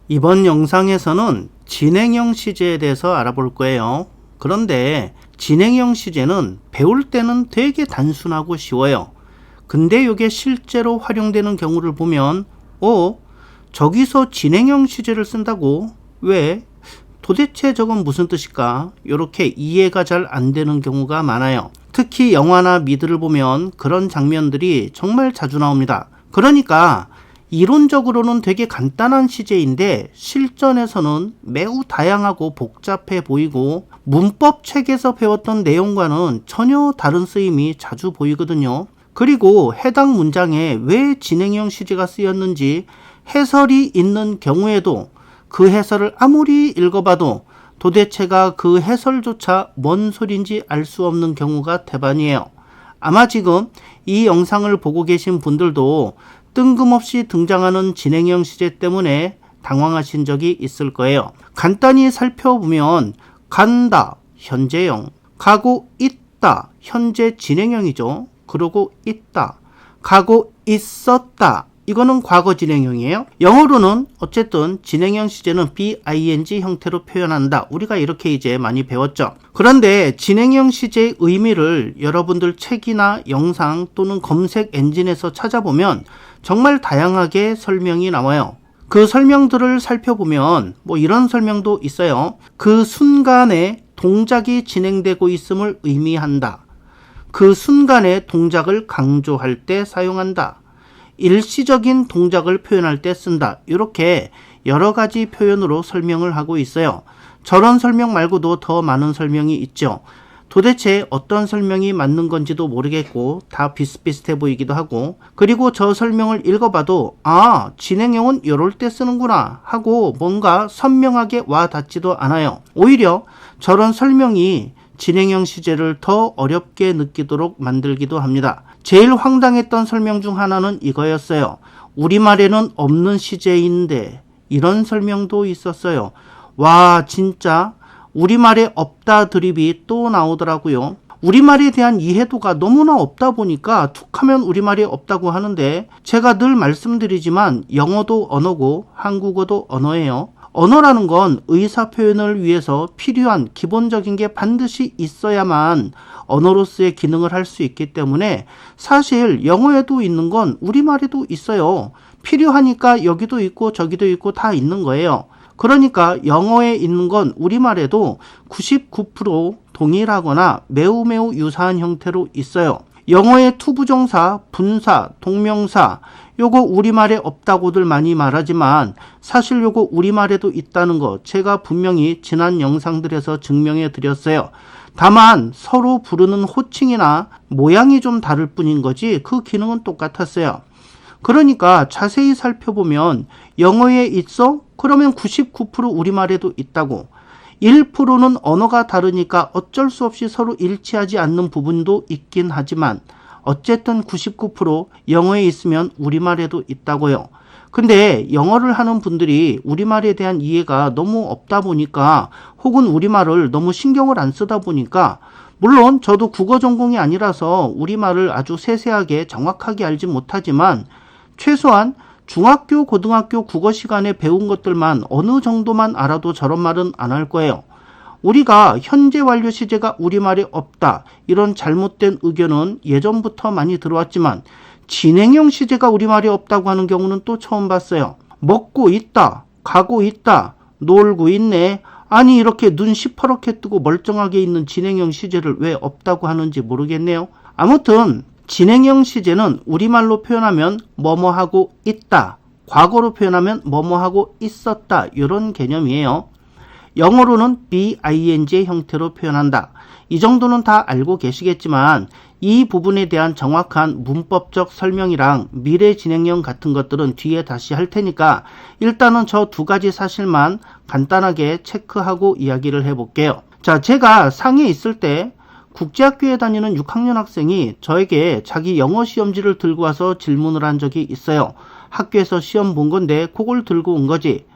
이번 영상에서는 진행형 시제에 대해서 알아볼 거예요. 그런데 진행형 시제는 배울 때는 되게 단순하고 쉬워요. 근데 이게 실제로 활용되는 경우를 보면 저기서 진행형 시제를 쓴다고? 왜? 도대체 저건 무슨 뜻일까? 이렇게 이해가 잘 안 되는 경우가 많아요. 특히 영화나 미드를 보면 그런 장면들이 정말 자주 나옵니다. 그러니까 이론적으로는 되게 간단한 시제인데 실전에서는 매우 다양하고 복잡해 보이고 문법 책에서 배웠던 내용과는 전혀 다른 쓰임이 자주 보이거든요. 그리고 해당 문장에 왜 진행형 시제가 쓰였는지 해설이 있는 경우에도 그 해설을 아무리 읽어봐도 도대체가 그 해설조차 뭔 소린지 알 수 없는 경우가 대반이에요. 아마 지금 이 영상을 보고 계신 분들도 뜬금없이 등장하는 진행형 시제 때문에 당황하신 적이 있을 거예요. 간단히 살펴보면 간다, 현재형, 가고 있다, 현재 진행형이죠. 그러고 있다, 가고 있었다, 이거는 과거 진행형이에요. 영어로는 어쨌든 진행형 시제는 BING 형태로 표현한다. 우리가 이렇게 이제 많이 배웠죠. 그런데 진행형 시제의 의미를 여러분들 책이나 영상 또는 검색 엔진에서 찾아보면 정말 다양하게 설명이 나와요. 그 설명들을 살펴보면 이런 설명도 있어요. 그 순간에 동작이 진행되고 있음을 의미한다. 그 순간의 동작을 강조할 때 사용한다. 일시적인 동작을 표현할 때 쓴다. 이렇게 여러 가지 표현으로 설명을 하고 있어요. 저런 설명 말고도 더 많은 설명이 있죠. 도대체 어떤 설명이 맞는 건지도 모르겠고 다 비슷비슷해 보이기도 하고, 그리고 저 설명을 읽어봐도 진행형은 이럴 때 쓰는구나 하고 뭔가 선명하게 와 닿지도 않아요. 오히려 저런 설명이 진행형 시제를 더 어렵게 느끼도록 만들기도 합니다. 제일 황당했던 설명 중 하나는 이거였어요. 우리말에는 없는 시제인데, 이런 설명도 있었어요. 와, 진짜 우리말에 없다 드립이 또 나오더라고요. 우리말에 대한 이해도가 너무나 없다 보니까 툭하면 우리말이 없다고 하는데, 제가 늘 말씀드리지만 영어도 언어고 한국어도 언어예요. 언어라는 건 의사표현을 위해서 필요한 기본적인 게 반드시 있어야만 언어로서의 기능을 할 수 있기 때문에 사실 영어에도 있는 건 우리말에도 있어요. 필요하니까 여기도 있고 저기도 있고 다 있는 거예요. 그러니까 영어에 있는 건 우리말에도 99% 동일하거나 매우 유사한 형태로 있어요. 영어의 투부정사, 분사, 동명사, 요거 우리말에 없다고들 많이 말하지만 사실 요거 우리말에도 있다는 거 제가 분명히 지난 영상들에서 증명해 드렸어요. 다만 서로 부르는 호칭이나 모양이 좀 다를 뿐인 거지 그 기능은 똑같았어요. 그러니까 자세히 살펴보면 영어에 있어? 그러면 99% 우리말에도 있다고. 1%는 언어가 다르니까 어쩔 수 없이 서로 일치하지 않는 부분도 있긴 하지만 어쨌든 99% 영어에 있으면 우리말에도 있다고요. 근데 영어를 하는 분들이 우리말에 대한 이해가 너무 없다 보니까 혹은 우리말을 너무 신경을 안 쓰다 보니까, 물론 저도 국어 전공이 아니라서 우리말을 아주 세세하게 정확하게 알지 못하지만 최소한 중학교, 고등학교 국어 시간에 배운 것들만 어느 정도만 알아도 저런 말은 안 할 거예요. 우리가 현재 완료 시제가 우리말에 없다, 이런 잘못된 의견은 예전부터 많이 들어왔지만 진행형 시제가 우리말에 없다고 하는 경우는 또 처음 봤어요. 먹고 있다, 가고 있다, 놀고 있네. 아니 이렇게 눈 시퍼렇게 뜨고 멀쩡하게 있는 진행형 시제를 왜 없다고 하는지 모르겠네요. 아무튼 진행형 시제는 우리말로 표현하면 뭐뭐 하고 있다, 과거로 표현하면 뭐뭐 하고 있었다, 이런 개념이에요. 영어로는 BING의 형태로 표현한다. 이 정도는 다 알고 계시겠지만 이 부분에 대한 정확한 문법적 설명이랑 미래 진행형 같은 것들은 뒤에 다시 할 테니까 일단은 저 두 가지 사실만 간단하게 체크하고 이야기를 해볼게요. 자, 제가 상해에 있을 때 국제학교에 다니는 6학년 학생이 저에게 자기 영어 시험지를 들고 와서 질문을 한 적이 있어요. 학교에서 시험 본 건데 그걸 들고 온 거지.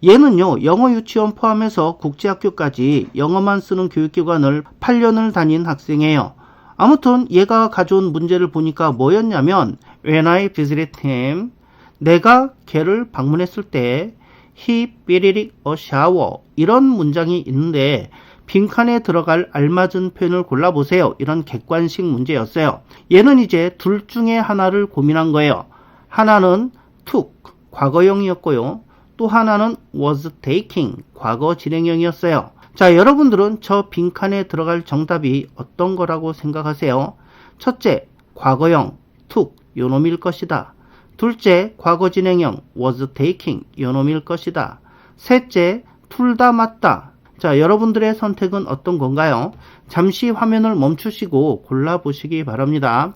얘는요, 영어 유치원 포함해서 국제학교까지 영어만 쓰는 교육기관을 8년을 다닌 학생이에요. 아무튼 얘가 가져온 문제를 보니까 뭐였냐면 When I visited him, 내가 걔를 방문했을 때 He built a shower. 이런 문장이 있는데 빈칸에 들어갈 알맞은 표현을 골라보세요. 이런 객관식 문제였어요. 얘는 이제 둘 중에 하나를 고민한 거예요. 하나는 took, 과거형이었고요. 또 하나는 was taking, 과거 진행형이었어요. 자, 여러분들은 저 빈칸에 들어갈 정답이 어떤 거라고 생각하세요? 첫째, 과거형 took, 요놈일 것이다. 둘째, 과거 진행형 was taking, 요놈일 것이다. 셋째, 둘 다 맞다. 자, 여러분들의 선택은 어떤 건가요? 잠시 화면을 멈추시고 골라보시기 바랍니다.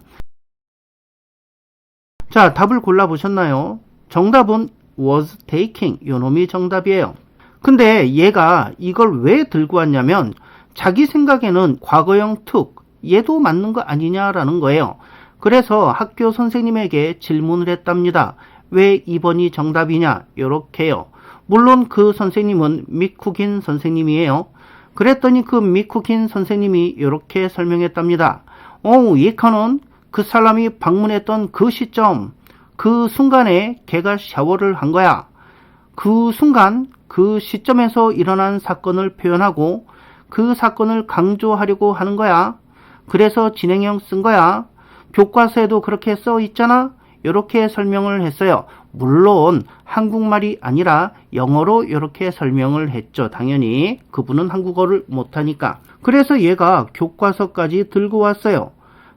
자, 답을 골라보셨나요? 정답은 was taking, 요놈이 정답이에요. 근데 얘가 이걸 왜 들고 왔냐면 자기 생각에는 과거형 took, 얘도 맞는 거 아니냐라는 거예요. 그래서 학교 선생님에게 질문을 했답니다. 왜 2번이 정답이냐? 요렇게요. 물론 그 선생님은 미쿡인 선생님이에요. 그랬더니 그 미쿡인 선생님이 요렇게 설명했답니다. 예컨은 그 사람이 방문했던 그 시점, 그 순간에 걔가 샤워를 한 거야. 그 순간, 그 시점에서 일어난 사건을 표현하고 그 사건을 강조하려고 하는 거야. 그래서 진행형 쓴 거야. 교과서에도 그렇게 써 있잖아. 이렇게 설명을 했어요. 물론 한국말이 아니라 영어로 이렇게 설명을 했죠. 당연히 그분은 한국어를 못하니까. 그래서 얘가 교과서까지 들고 왔어요.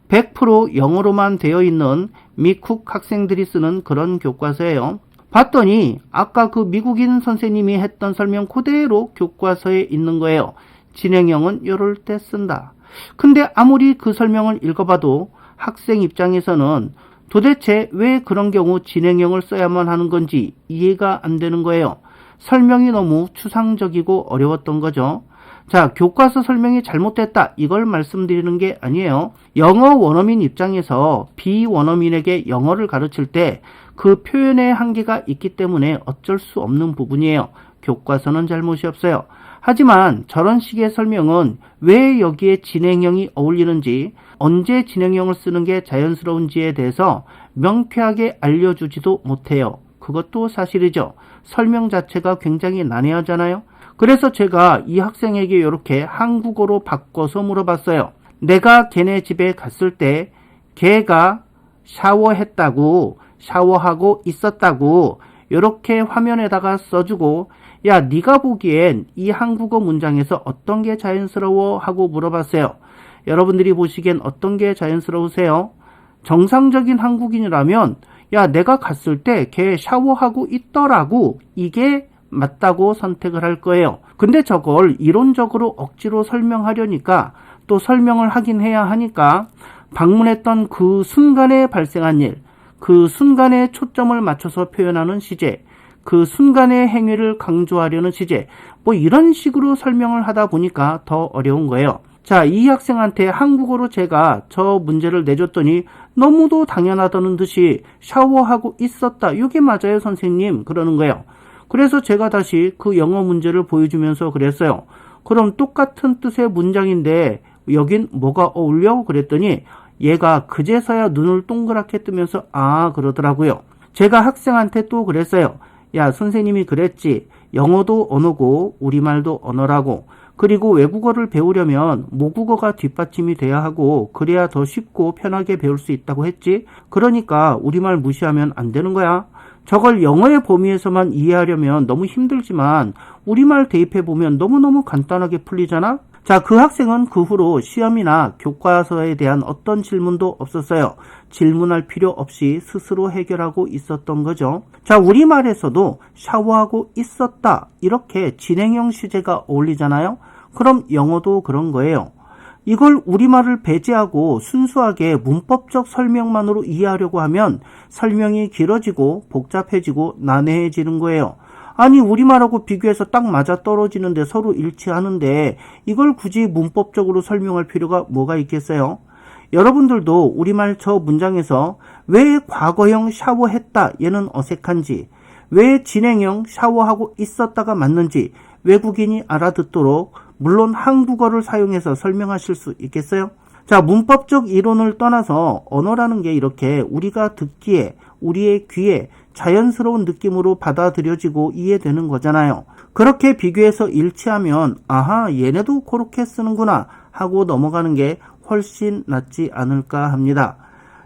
100% 영어로만 되어 있는 미국 학생들이 쓰는 그런 교과서예요. 봤더니 아까 그 미국인 선생님이 했던 설명 그대로 교과서에 있는 거예요. 진행형은 요럴 때 쓴다. 근데 아무리 그 설명을 읽어봐도 학생 입장에서는 도대체 왜 그런 경우 진행형을 써야만 하는 건지 이해가 안 되는 거예요. 설명이 너무 추상적이고 어려웠던 거죠. 자, 교과서 설명이 잘못됐다. 이걸 말씀드리는 게 아니에요. 영어 원어민 입장에서 비원어민에게 영어를 가르칠 때 그 표현의 한계가 있기 때문에 어쩔 수 없는 부분이에요. 교과서는 잘못이 없어요. 하지만 저런 식의 설명은 왜 여기에 진행형이 어울리는지, 언제 진행형을 쓰는 게 자연스러운지에 대해서 명쾌하게 알려주지도 못해요. 그것도 사실이죠. 설명 자체가 굉장히 난해하잖아요. 그래서 제가 이 학생에게 이렇게 한국어로 바꿔서 물어봤어요. 내가 걔네 집에 갔을 때 걔가 샤워했다고, 샤워하고 있었다고 이렇게 화면에다가 써주고, 야, 네가 보기엔 이 한국어 문장에서 어떤 게 자연스러워? 하고 물어봤어요. 여러분들이 보시기엔 어떤 게 자연스러우세요? 정상적인 한국인이라면 야, 내가 갔을 때 걔 샤워하고 있더라고, 이게 맞다고 선택을 할 거예요. 근데 저걸 이론적으로 억지로 설명하려니까, 또 설명을 하긴 해야 하니까 방문했던 그 순간에 발생한 일, 그 순간에 초점을 맞춰서 표현하는 시제, 그 순간의 행위를 강조하려는 시제, 뭐 이런 식으로 설명을 하다 보니까 더 어려운 거예요. 자, 이 학생한테 한국어로 제가 저 문제를 내줬더니 너무도 당연하다는 듯이 샤워하고 있었다. 이게 맞아요, 선생님? 그러는 거예요. 그래서 제가 다시 그 영어 문제를 보여주면서 그랬어요. 그럼 똑같은 뜻의 문장인데 여긴 뭐가 어울려? 그랬더니 얘가 그제서야 눈을 동그랗게 뜨면서 그러더라고요. 제가 학생한테 또 그랬어요. 야, 선생님이 그랬지. 영어도 언어고 우리말도 언어라고. 그리고 외국어를 배우려면 모국어가 뒷받침이 돼야 하고 그래야 더 쉽고 편하게 배울 수 있다고 했지. 그러니까 우리말 무시하면 안 되는 거야. 저걸 영어의 범위에서만 이해하려면 너무 힘들지만 우리말 대입해보면 너무너무 간단하게 풀리잖아? 자, 그 학생은 그 후로 시험이나 교과서에 대한 어떤 질문도 없었어요. 질문할 필요 없이 스스로 해결하고 있었던 거죠. 자, 우리말에서도 샤워하고 있었다, 이렇게 진행형 시제가 어울리잖아요. 그럼 영어도 그런 거예요. 이걸 우리말을 배제하고 순수하게 문법적 설명만으로 이해하려고 하면 설명이 길어지고 복잡해지고 난해해지는 거예요. 아니, 우리말하고 비교해서 딱 맞아떨어지는데 서로 일치하는데 이걸 굳이 문법적으로 설명할 필요가 뭐가 있겠어요? 여러분들도 우리말 저 문장에서 왜 과거형 샤워했다 얘는 어색한지, 왜 진행형 샤워하고 있었다가 맞는지 외국인이 알아듣도록 물론 한국어를 사용해서 설명하실 수 있겠어요? 자, 문법적 이론을 떠나서 언어라는 게 이렇게 우리가 듣기에, 우리의 귀에 자연스러운 느낌으로 받아들여지고 이해되는 거잖아요. 그렇게 비교해서 일치하면 아하 얘네도 그렇게 쓰는구나 하고 넘어가는 게 훨씬 낫지 않을까 합니다.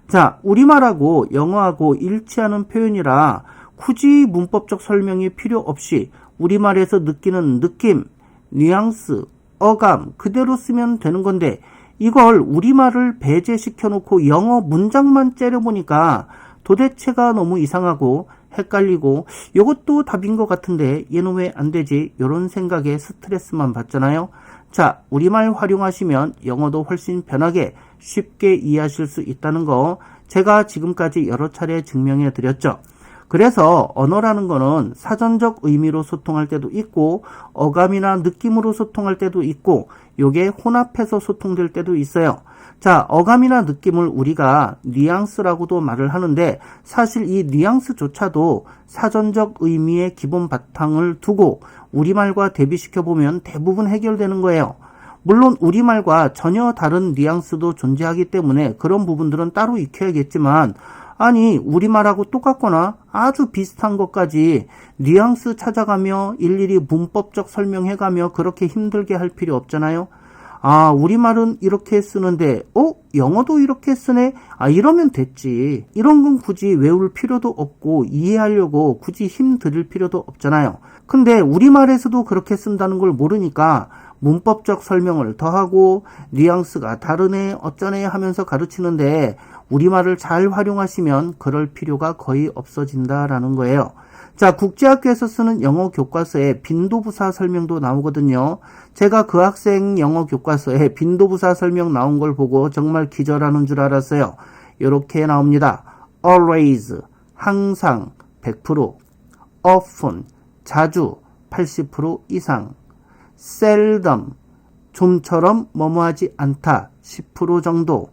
자, 우리말하고 영어하고 일치하는 표현이라 굳이 문법적 설명이 필요 없이 우리말에서 느끼는 느낌, 뉘앙스, 어감 그대로 쓰면 되는 건데 이걸 우리말을 배제시켜 놓고 영어 문장만 째려보니까 도대체가 너무 이상하고 헷갈리고 이것도 답인 것 같은데 얘는 왜 안 되지? 이런 생각에 스트레스만 받잖아요. 자, 우리말 활용하시면 영어도 훨씬 편하게 쉽게 이해하실 수 있다는 거 제가 지금까지 여러 차례 증명해 드렸죠. 그래서 언어라는 거는 사전적 의미로 소통할 때도 있고 어감이나 느낌으로 소통할 때도 있고 요게 혼합해서 소통될 때도 있어요. 자, 어감이나 느낌을 우리가 뉘앙스라고도 말을 하는데 사실 이 뉘앙스조차도 사전적 의미의 기본 바탕을 두고 우리말과 대비시켜 보면 대부분 해결되는 거예요. 물론 우리말과 전혀 다른 뉘앙스도 존재하기 때문에 그런 부분들은 따로 익혀야겠지만 아니 우리말하고 똑같거나 아주 비슷한 것까지 뉘앙스 찾아가며 일일이 문법적 설명해가며 그렇게 힘들게 할 필요 없잖아요. 아, 우리말은 이렇게 쓰는데 영어도 이렇게 쓰네? 아, 이러면 됐지. 이런 건 굳이 외울 필요도 없고 이해하려고 굳이 힘 들일 필요도 없잖아요. 근데 우리말에서도 그렇게 쓴다는 걸 모르니까 문법적 설명을 더하고 뉘앙스가 다르네 어쩌네 하면서 가르치는데 우리말을 잘 활용하시면 그럴 필요가 거의 없어진다라는 거예요. 자, 국제학교에서 쓰는 영어 교과서에 빈도부사 설명도 나오거든요. 제가 그 학생 영어 교과서에 빈도부사 설명 나온 걸 보고 정말 기절하는 줄 알았어요. 이렇게 나옵니다. always, 항상 100%, often, 자주 80% 이상, seldom, 좀처럼 뭐뭐하지 않다 10% 정도,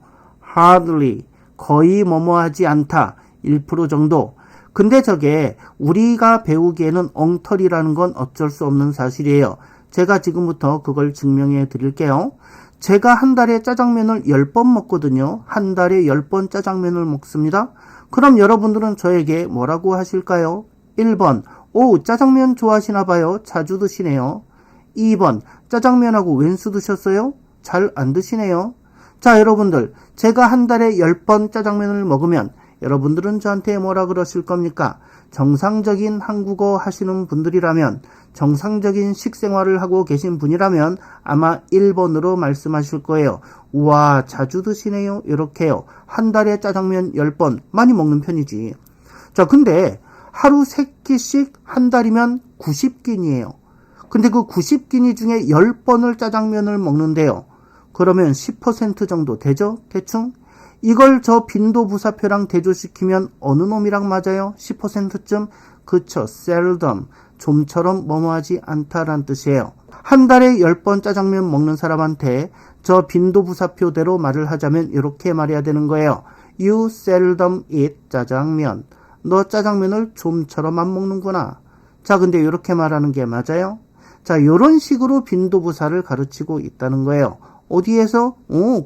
hardly, 거의 뭐뭐하지 않다 1% 정도. 근데 저게 우리가 배우기에는 엉터리라는 건 어쩔 수 없는 사실이에요. 제가 지금부터 그걸 증명해 드릴게요. 제가 한 달에 짜장면을 10번 먹거든요. 한 달에 10번 짜장면을 먹습니다. 그럼 여러분들은 저에게 뭐라고 하실까요? 1번, 오, 짜장면 좋아하시나 봐요. 자주 드시네요. 2번, 짜장면하고 웬수 드셨어요? 잘 안 드시네요. 자, 여러분들, 제가 한 달에 10번 짜장면을 먹으면 여러분들은 저한테 뭐라 그러실 겁니까? 정상적인 한국어 하시는 분들이라면, 정상적인 식생활을 하고 계신 분이라면 아마 1번으로 말씀하실 거예요. 우와, 자주 드시네요. 이렇게요. 한 달에 짜장면 10번, 많이 먹는 편이지. 자, 근데 하루 3끼씩 한 달이면 90끼니예요. 근데 그 90끼니 중에 10번을 짜장면을 먹는데요. 그러면 10% 정도 되죠? 대충? 이걸 저 빈도부사표랑 대조시키면 어느 놈이랑 맞아요? 10%쯤? 그쵸, seldom, 좀처럼 뭐뭐하지 않다란 뜻이에요. 한 달에 10번 짜장면 먹는 사람한테 저 빈도부사표대로 말을 하자면 이렇게 말해야 되는 거예요. You seldom eat 짜장면. 너 짜장면을 좀처럼 안 먹는구나. 자, 근데 이렇게 말하는 게 맞아요? 자, 이런 식으로 빈도부사를 가르치고 있다는 거예요. 어디에서?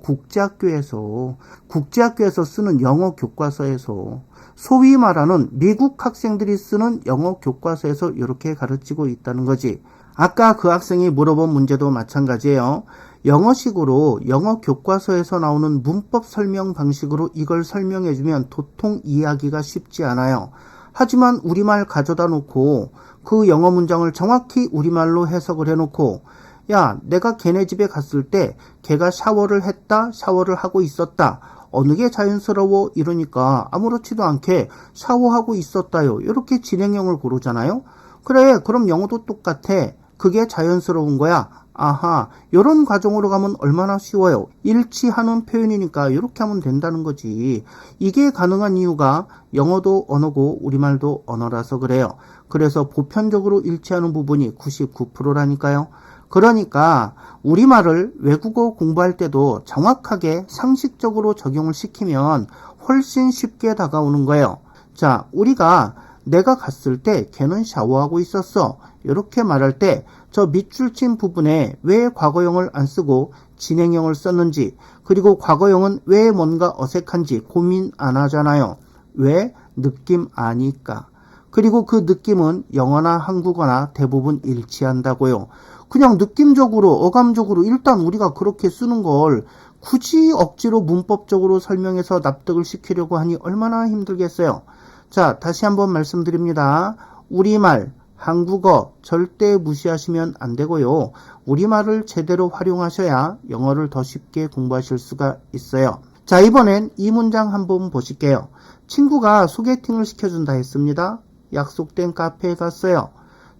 국제학교에서. 국제학교에서 쓰는 영어 교과서에서. 소위 말하는 미국 학생들이 쓰는 영어 교과서에서 이렇게 가르치고 있다는 거지. 아까 그 학생이 물어본 문제도 마찬가지예요. 영어식으로 영어 교과서에서 나오는 문법 설명 방식으로 이걸 설명해주면 도통 이해하기가 쉽지 않아요. 하지만 우리말 가져다 놓고 그 영어 문장을 정확히 우리말로 해석을 해놓고 야, 내가 걔네 집에 갔을 때 걔가 샤워를 했다, 샤워를 하고 있었다. 어느 게 자연스러워? 이러니까 아무렇지도 않게 샤워하고 있었다요. 이렇게 진행형을 고르잖아요. 그래, 그럼 영어도 똑같아. 그게 자연스러운 거야. 아하, 이런 과정으로 가면 얼마나 쉬워요. 일치하는 표현이니까 이렇게 하면 된다는 거지. 이게 가능한 이유가 영어도 언어고 우리말도 언어라서 그래요. 그래서 보편적으로 일치하는 부분이 99%라니까요. 그러니까 우리말을 외국어 공부할 때도 정확하게 상식적으로 적용을 시키면 훨씬 쉽게 다가오는 거예요. 자, 우리가 내가 갔을 때 걔는 샤워하고 있었어. 이렇게 말할 때 저 밑줄 친 부분에 왜 과거형을 안 쓰고 진행형을 썼는지, 그리고 과거형은 왜 뭔가 어색한지 고민 안 하잖아요. 왜? 느낌 아니까. 그리고 그 느낌은 영어나 한국어나 대부분 일치한다고요. 그냥 느낌적으로, 어감적으로 일단 우리가 그렇게 쓰는 걸 굳이 억지로 문법적으로 설명해서 납득을 시키려고 하니 얼마나 힘들겠어요. 자, 다시 한번 말씀드립니다. 우리말, 한국어 절대 무시하시면 안 되고요. 우리말을 제대로 활용하셔야 영어를 더 쉽게 공부하실 수가 있어요. 자, 이번엔 이 문장 한번 보실게요. 친구가 소개팅을 시켜준다 했습니다. 약속된 카페에 갔어요.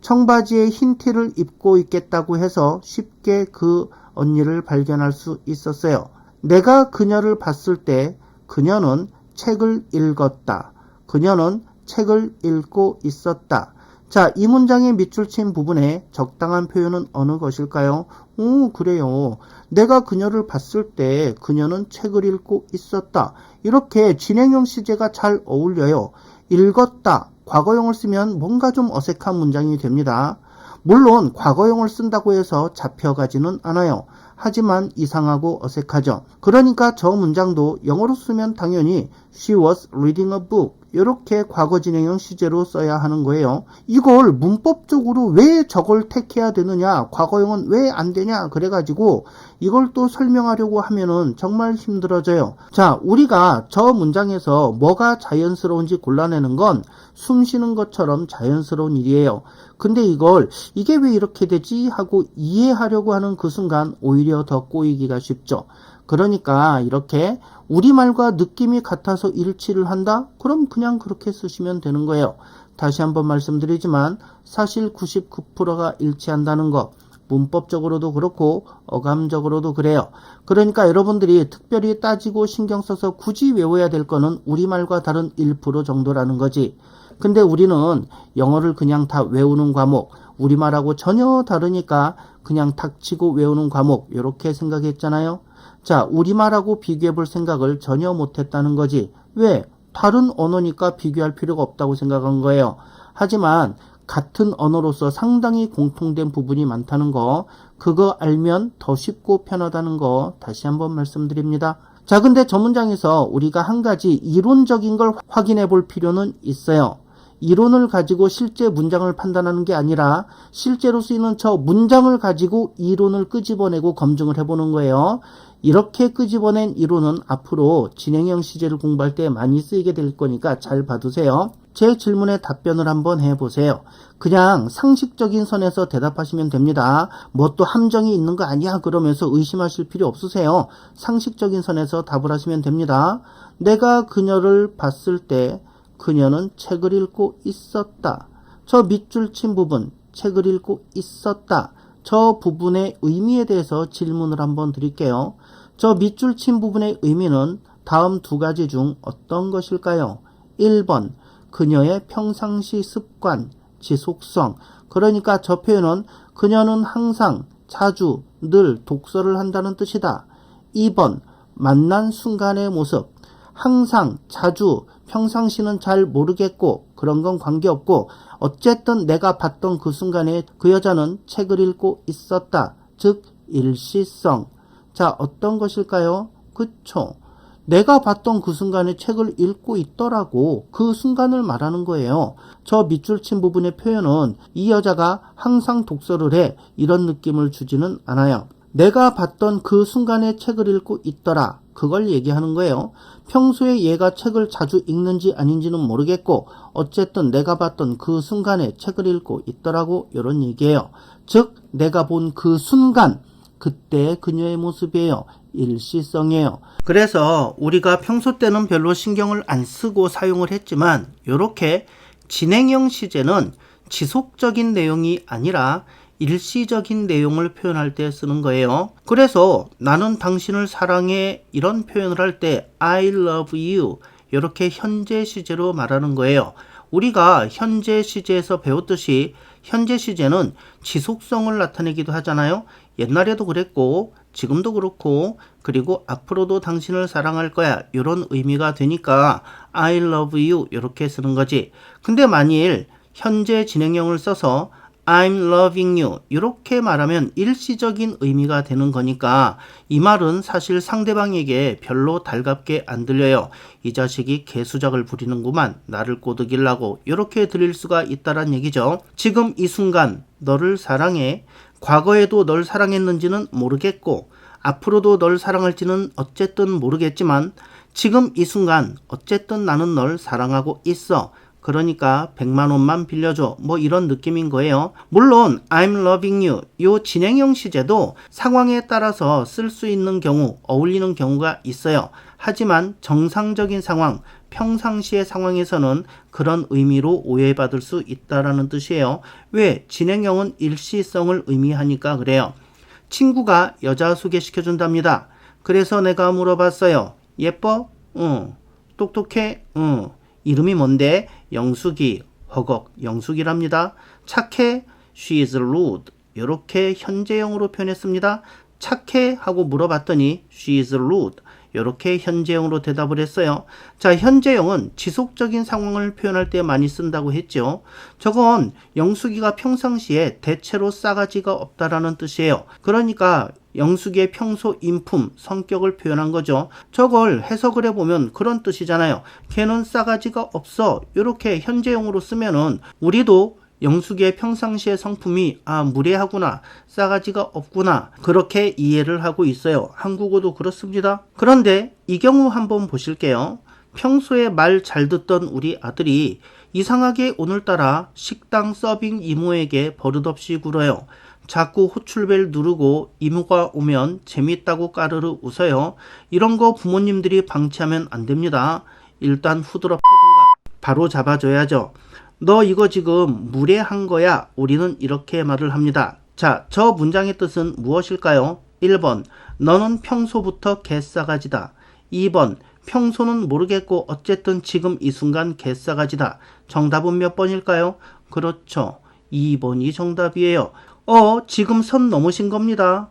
청바지에 흰 티를 입고 있겠다고 해서 쉽게 그 언니를 발견할 수 있었어요. 내가 그녀를 봤을 때 그녀는 책을 읽었다. 그녀는 책을 읽고 있었다. 자, 이 문장의 밑줄 친 부분에 적당한 표현은 어느 것일까요? 그래요. 내가 그녀를 봤을 때 그녀는 책을 읽고 있었다. 이렇게 진행형 시제가 잘 어울려요. 읽었다. 과거형을 쓰면 뭔가 좀 어색한 문장이 됩니다. 물론 과거형을 쓴다고 해서 잡혀가지는 않아요. 하지만 이상하고 어색하죠. 그러니까 저 문장도 영어로 쓰면 당연히 She was reading a book 이렇게 과거 진행형 시제로 써야 하는 거예요. 이걸 문법적으로 왜 저걸 택해야 되느냐, 과거형은 왜 안 되냐 그래가지고 이걸 또 설명하려고 하면은 정말 힘들어져요. 자, 우리가 저 문장에서 뭐가 자연스러운지 골라내는 건 숨 쉬는 것처럼 자연스러운 일이에요. 근데 이게 왜 이렇게 되지 하고 이해하려고 하는 그 순간 오히려 더 꼬이기가 쉽죠. 그러니까 이렇게 우리말과 느낌이 같아서 일치를 한다? 그럼 그냥 그렇게 쓰시면 되는 거예요. 다시 한번 말씀드리지만 사실 99%가 일치한다는 거 문법적으로도 그렇고 어감적으로도 그래요. 그러니까 여러분들이 특별히 따지고 신경 써서 굳이 외워야 될 거는 우리말과 다른 1% 정도라는 거지. 근데 우리는 영어를 그냥 다 외우는 과목, 우리말하고 전혀 다르니까 그냥 닥치고 외우는 과목 이렇게 생각했잖아요. 자, 우리말하고 비교해 볼 생각을 전혀 못했다는 거지. 왜? 다른 언어니까 비교할 필요가 없다고 생각한 거예요. 하지만 같은 언어로서 상당히 공통된 부분이 많다는 거, 그거 알면 더 쉽고 편하다는 거 다시 한번 말씀드립니다. 자, 근데 저 문장에서 우리가 한 가지 이론적인 걸 확인해 볼 필요는 있어요. 이론을 가지고 실제 문장을 판단하는 게 아니라 실제로 쓰이는 저 문장을 가지고 이론을 끄집어내고 검증을 해보는 거예요. 이렇게 끄집어낸 이론은 앞으로 진행형 시제를 공부할 때 많이 쓰이게 될 거니까 잘 봐두세요. 제 질문에 답변을 한번 해보세요. 그냥 상식적인 선에서 대답하시면 됩니다. 뭐 또 함정이 있는 거 아니야 그러면서 의심하실 필요 없으세요. 상식적인 선에서 답을 하시면 됩니다. 내가 그녀를 봤을 때 그녀는 책을 읽고 있었다. 저 밑줄 친 부분, 책을 읽고 있었다. 저 부분의 의미에 대해서 질문을 한번 드릴게요. 저 밑줄 친 부분의 의미는 다음 두 가지 중 어떤 것일까요? 1번, 그녀의 평상시 습관, 지속성. 그러니까 저 표현은 그녀는 항상, 자주, 늘 독서를 한다는 뜻이다. 2번, 만난 순간의 모습. 항상, 자주, 평상시는 잘 모르겠고 그런 건 관계없고 어쨌든 내가 봤던 그 순간에 그 여자는 책을 읽고 있었다. 즉 일시성. 자, 어떤 것일까요? 그쵸. 내가 봤던 그 순간에 책을 읽고 있더라고. 그 순간을 말하는 거예요. 저 밑줄 친 부분의 표현은 이 여자가 항상 독서를 해. 이런 느낌을 주지는 않아요. 내가 봤던 그 순간에 책을 읽고 있더라. 그걸 얘기하는 거예요. 평소에 얘가 책을 자주 읽는지 아닌지는 모르겠고 어쨌든 내가 봤던 그 순간에 책을 읽고 있더라고 이런 얘기예요. 즉 내가 본 그 순간 그때 그녀의 모습이에요. 일시성이에요. 그래서 우리가 평소 때는 별로 신경을 안 쓰고 사용을 했지만 이렇게 진행형 시제는 지속적인 내용이 아니라 일시적인 내용을 표현할 때 쓰는 거예요. 그래서 나는 당신을 사랑해 이런 표현을 할 때 I love you 이렇게 현재 시제로 말하는 거예요. 우리가 현재 시제에서 배웠듯이 현재 시제는 지속성을 나타내기도 하잖아요. 옛날에도 그랬고 지금도 그렇고 그리고 앞으로도 당신을 사랑할 거야 이런 의미가 되니까 I love you 이렇게 쓰는 거지. 근데 만일 현재 진행형을 써서 I'm loving you 이렇게 말하면 일시적인 의미가 되는 거니까 이 말은 사실 상대방에게 별로 달갑게 안 들려요. 이 자식이 개수작을 부리는구만. 나를 꼬드기려고 이렇게 들릴 수가 있다란 얘기죠. 지금 이 순간 너를 사랑해. 과거에도 널 사랑했는지는 모르겠고 앞으로도 널 사랑할지는 어쨌든 모르겠지만 지금 이 순간 어쨌든 나는 널 사랑하고 있어. 그러니까 100만 원만 빌려줘. 뭐 이런 느낌인 거예요. 물론 I'm loving you 요 진행형 시제도 상황에 따라서 쓸 수 있는 경우, 어울리는 경우가 있어요. 하지만 정상적인 상황, 평상시의 상황에서는 그런 의미로 오해받을 수 있다라는 뜻이에요. 왜? 진행형은 일시성을 의미하니까 그래요. 친구가 여자 소개시켜준답니다. 그래서 내가 물어봤어요. 예뻐? 응. 똑똑해? 응. 이름이 뭔데? 영숙이, 허걱, 영숙이랍니다. 착해? She is rude. 이렇게 현재형으로 표현했습니다. 착해? 하고 물어봤더니 She is rude. 이렇게 현재형으로 대답을 했어요. 자, 현재형은 지속적인 상황을 표현할 때 많이 쓴다고 했죠. 저건 영숙이가 평상시에 대체로 싸가지가 없다라는 뜻이에요. 그러니까 영숙이의 평소 인품, 성격을 표현한 거죠. 저걸 해석을 해보면 그런 뜻이잖아요. 걔는 싸가지가 없어. 이렇게 현재형으로 쓰면은 우리도 영숙이의 평상시의 성품이 무례하구나, 싸가지가 없구나 그렇게 이해를 하고 있어요. 한국어도 그렇습니다. 그런데 이 경우 한번 보실게요. 평소에 말 잘 듣던 우리 아들이 이상하게 오늘따라 식당 서빙 이모에게 버릇없이 굴어요. 자꾸 호출벨 누르고 이모가 오면 재밌다고 까르르 웃어요. 이런 거 부모님들이 방치하면 안 됩니다. 일단 후드럽 해든가 바로 잡아줘야죠. 너 이거 지금 무례한 거야. 우리는 이렇게 말을 합니다. 자, 저 문장의 뜻은 무엇일까요? 1번, 너는 평소부터 개싸가지다. 2번, 평소는 모르겠고 어쨌든 지금 이 순간 개싸가지다. 정답은 몇 번일까요? 그렇죠. 2번이 정답이에요. 지금 선 넘으신 겁니다.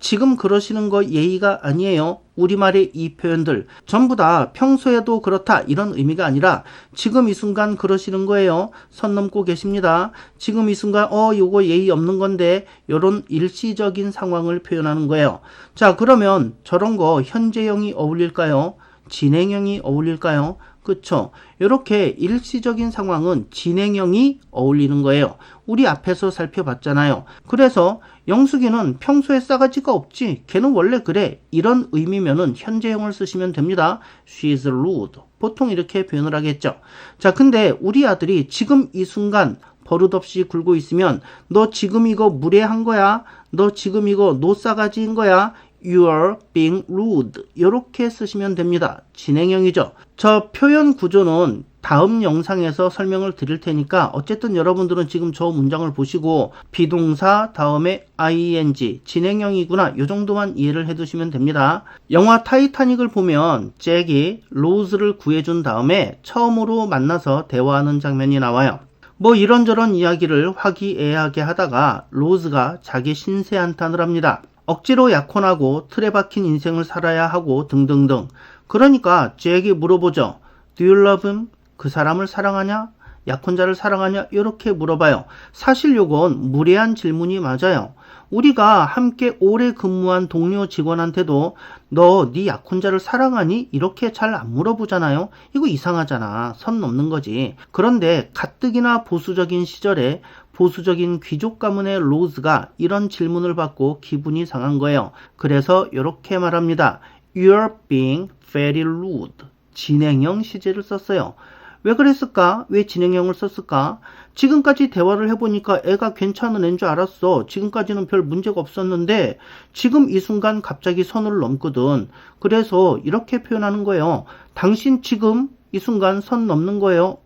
지금 그러시는 거 예의가 아니에요. 우리말의 이 표현들 전부 다 평소에도 그렇다 이런 의미가 아니라 지금 이 순간 그러시는 거예요. 선 넘고 계십니다. 지금 이 순간 요거 예의 없는 건데 요런 일시적인 상황을 표현하는 거예요. 자, 그러면 저런 거 현재형이 어울릴까요? 진행형이 어울릴까요? 그쵸? 이렇게 일시적인 상황은 진행형이 어울리는 거예요. 우리 앞에서 살펴봤잖아요. 그래서 영숙이는 평소에 싸가지가 없지. 걔는 원래 그래. 이런 의미면은 현재형을 쓰시면 됩니다. She is rude. 보통 이렇게 표현을 하겠죠. 자, 근데 우리 아들이 지금 이 순간 버릇없이 굴고 있으면 너 지금 이거 무례한 거야? 너 지금 이거 노싸가지인 거야? You are being rude. 이렇게 쓰시면 됩니다. 진행형이죠. 저 표현 구조는 다음 영상에서 설명을 드릴 테니까 어쨌든 여러분들은 지금 저 문장을 보시고 비동사 다음에 ing 진행형이구나 이 정도만 이해를 해두시면 됩니다. 영화 타이타닉을 보면 잭이 로즈를 구해준 다음에 처음으로 만나서 대화하는 장면이 나와요. 뭐 이런저런 이야기를 화기애애하게 하다가 로즈가 자기 신세 한탄을 합니다. 억지로 약혼하고 틀에 박힌 인생을 살아야 하고 등등등. 그러니까 잭이 물어보죠. Do you love him? 그 사람을 사랑하냐? 약혼자를 사랑하냐? 이렇게 물어봐요. 사실 요건 무례한 질문이 맞아요. 우리가 함께 오래 근무한 동료 직원한테도 너 네 약혼자를 사랑하니? 이렇게 잘 안 물어보잖아요. 이거 이상하잖아. 선 넘는 거지. 그런데 가뜩이나 보수적인 시절에 보수적인 귀족 가문의 로즈가 이런 질문을 받고 기분이 상한 거예요. 그래서 이렇게 말합니다. You're being very rude. 진행형 시제를 썼어요. 왜 그랬을까? 왜 진행형을 썼을까? 지금까지 대화를 해보니까 애가 괜찮은 애인 줄 알았어. 지금까지는 별 문제가 없었는데 지금 이 순간 갑자기 선을 넘거든. 그래서 이렇게 표현하는 거예요. 당신 지금 이 순간 선 넘는 거예요.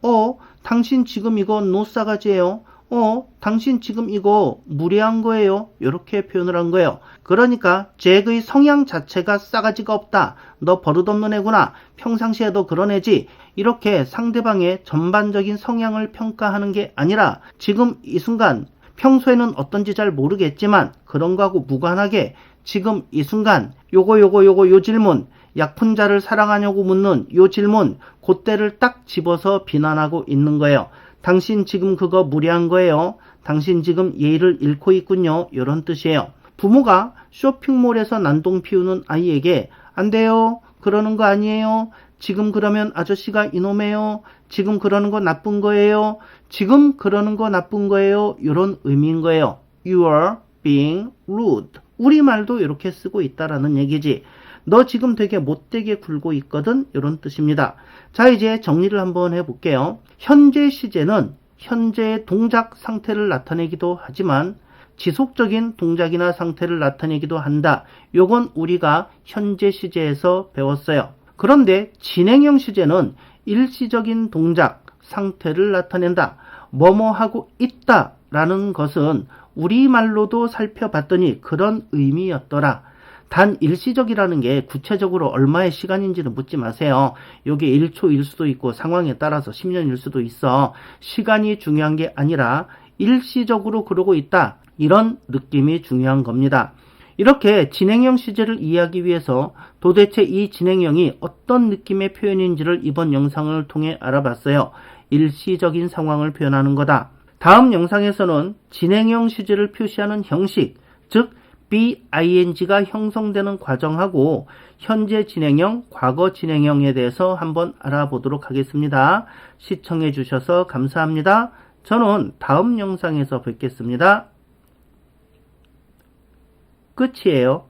당신 지금 이거 노싸가지예요. 당신 지금 이거 무례한 거예요. 이렇게 표현을 한 거예요. 그러니까 잭의 성향 자체가 싸가지가 없다. 너 버릇없는 애구나. 평상시에도 그런 애지. 이렇게 상대방의 전반적인 성향을 평가하는 게 아니라 지금 이 순간 평소에는 어떤지 잘 모르겠지만 그런 거하고 무관하게 지금 이 순간 요 질문 약혼자를 사랑하냐고 묻는 요 질문 그때를 딱 집어서 비난하고 있는 거예요. 당신 지금 그거 무례한 거예요. 당신 지금 예의를 잃고 있군요. 이런 뜻이에요. 부모가 쇼핑몰에서 난동 피우는 아이에게 안 돼요. 그러는 거 아니에요. 지금 그러면 아저씨가 이놈이에요. 지금 그러는 거 나쁜 거예요. 지금 그러는 거 나쁜 거예요. 이런 의미인 거예요. You are being rude. 우리말도 이렇게 쓰고 있다라는 얘기지. 너 지금 되게 못되게 굴고 있거든. 이런 뜻입니다. 자, 이제 정리를 한번 해볼게요. 현재 시제는 현재의 동작 상태를 나타내기도 하지만 지속적인 동작이나 상태를 나타내기도 한다. 요건 우리가 현재 시제에서 배웠어요. 그런데 진행형 시제는 일시적인 동작, 상태를 나타낸다. 뭐뭐 하고 있다 라는 것은 우리말로도 살펴봤더니 그런 의미였더라. 단 일시적이라는 게 구체적으로 얼마의 시간인지는 묻지 마세요. 이게 1초일 수도 있고 상황에 따라서 10년일 수도 있어. 시간이 중요한 게 아니라 일시적으로 그러고 있다. 이런 느낌이 중요한 겁니다. 이렇게 진행형 시제를 이해하기 위해서 도대체 이 진행형이 어떤 느낌의 표현인지를 이번 영상을 통해 알아봤어요. 일시적인 상황을 표현하는 거다. 다음 영상에서는 진행형 시제를 표시하는 형식, 즉 BING가 형성되는 과정하고 현재 진행형, 과거 진행형에 대해서 한번 알아보도록 하겠습니다. 시청해 주셔서 감사합니다. 저는 다음 영상에서 뵙겠습니다. 끝이에요.